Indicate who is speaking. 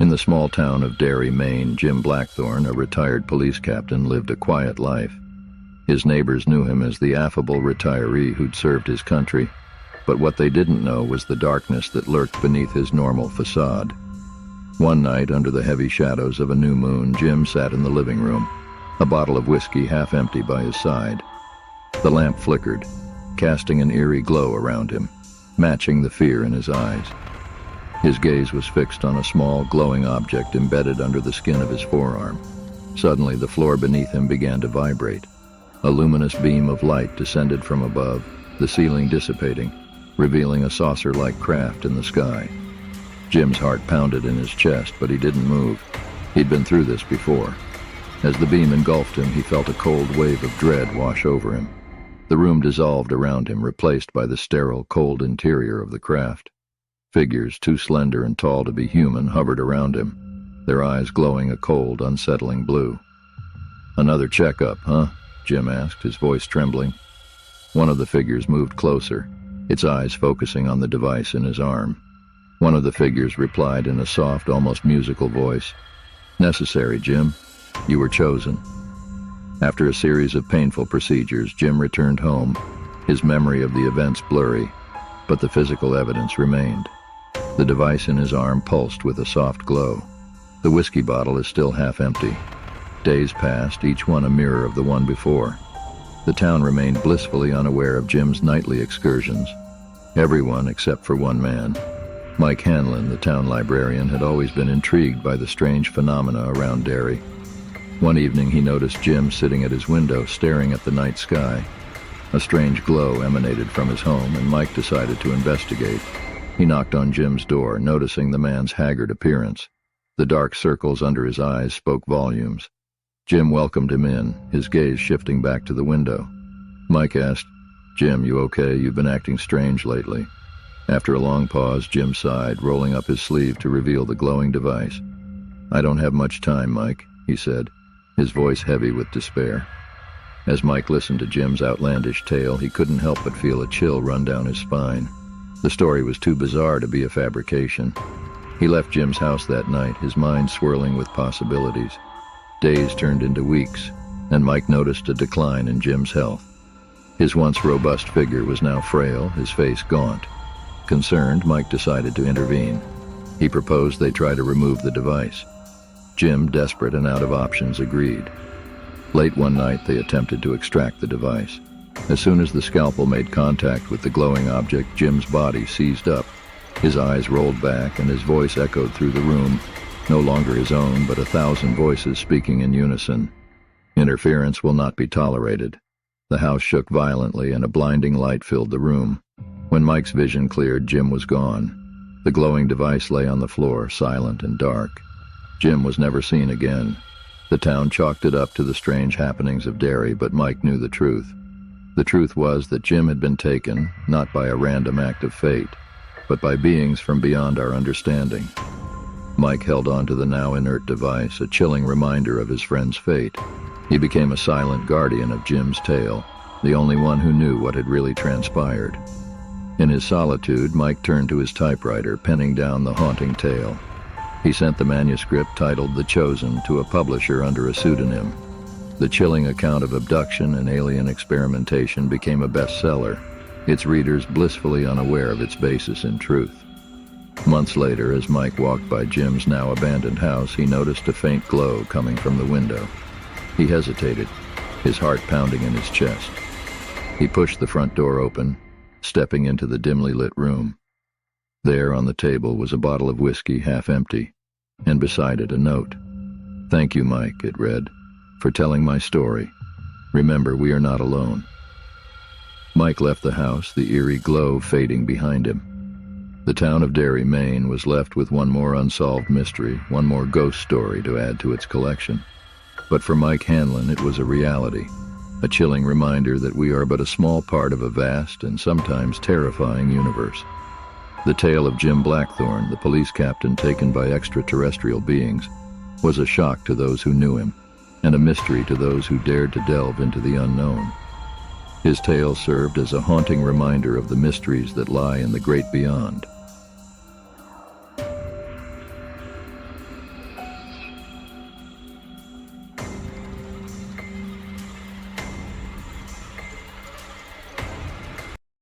Speaker 1: In the small town of Derry, Maine, Jim Blackthorne, a retired police captain, lived a quiet life. His neighbors knew him as the affable retiree who'd served his country, but what they didn't know was the darkness that lurked beneath his normal facade. One night, under the heavy shadows of a new moon, Jim sat in the living room, a bottle of whiskey half empty by his side. The lamp flickered, casting an eerie glow around him, matching the fear in his eyes. His gaze was fixed on a small, glowing object embedded under the skin of his forearm. Suddenly, the floor beneath him began to vibrate. A luminous beam of light descended from above, the ceiling dissipating, revealing a saucer-like craft in the sky. Jim's heart pounded in his chest, but he didn't move. He'd been through this before. As the beam engulfed him, he felt a cold wave of dread wash over him. The room dissolved around him, replaced by the sterile, cold interior of the craft. Figures, too slender and tall to be human, hovered around him, their eyes glowing a cold, unsettling blue. "Another checkup, huh?" Jim asked, his voice trembling. One of the figures moved closer, its eyes focusing on the device in his arm. One of the figures replied in a soft, almost musical voice, "Necessary, Jim. You were chosen." After a series of painful procedures, Jim returned home, his memory of the events blurry, but the physical evidence remained. The device in his arm pulsed with a soft glow. The whiskey bottle is still half empty. Days passed, each one a mirror of the one before. The town remained blissfully unaware of Jim's nightly excursions. Everyone, except for one man, Mike Hanlon, the town librarian, had always been intrigued by the strange phenomena around Derry. One evening he noticed Jim sitting at his window, staring at the night sky. A strange glow emanated from his home, and Mike decided to investigate. He knocked on Jim's door, noticing the man's haggard appearance. The dark circles under his eyes spoke volumes. Jim welcomed him in, his gaze shifting back to the window. Mike asked, "Jim, you okay? You've been acting strange lately." After a long pause, Jim sighed, rolling up his sleeve to reveal the glowing device. "I don't have much time, Mike," he said, his voice heavy with despair. As Mike listened to Jim's outlandish tale, he couldn't help but feel a chill run down his spine. The story was too bizarre to be a fabrication. He left Jim's house that night, his mind swirling with possibilities. Days turned into weeks, and Mike noticed a decline in Jim's health. His once robust figure was now frail, his face gaunt. Concerned, Mike decided to intervene. He proposed they try to remove the device. Jim, desperate and out of options, agreed. Late one night, they attempted to extract the device. As soon as the scalpel made contact with the glowing object, Jim's body seized up. His eyes rolled back, and his voice echoed through the room, no longer his own, but 1,000 voices speaking in unison. "Interference will not be tolerated." The house shook violently, and a blinding light filled the room. When Mike's vision cleared, Jim was gone. The glowing device lay on the floor, silent and dark. Jim was never seen again. The town chalked it up to the strange happenings of Derry, but Mike knew the truth. The truth was that Jim had been taken, not by a random act of fate, but by beings from beyond our understanding. Mike held on to the now inert device, a chilling reminder of his friend's fate. He became a silent guardian of Jim's tale, the only one who knew what had really transpired. In his solitude, Mike turned to his typewriter, penning down the haunting tale. He sent the manuscript, titled The Chosen, to a publisher under a pseudonym. The chilling account of abduction and alien experimentation became a bestseller, its readers blissfully unaware of its basis in truth. Months later, as Mike walked by Jim's now abandoned house, he noticed a faint glow coming from the window. He hesitated, his heart pounding in his chest. He pushed the front door open, stepping into the dimly lit room. There on the table was a bottle of whiskey half empty, and beside it a note. "Thank you, Mike," it read, "for telling my story. Remember, we are not alone." Mike left the house, the eerie glow fading behind him. The town of Derry, Maine, was left with one more unsolved mystery, one more ghost story to add to its collection. But for Mike Hanlon, it was a reality, a chilling reminder that we are but a small part of a vast and sometimes terrifying universe. The tale of Jim Blackthorne, the police captain taken by extraterrestrial beings, was a shock to those who knew him, and a mystery to those who dared to delve into the unknown. His tale served as a haunting reminder of the mysteries that lie in the great beyond.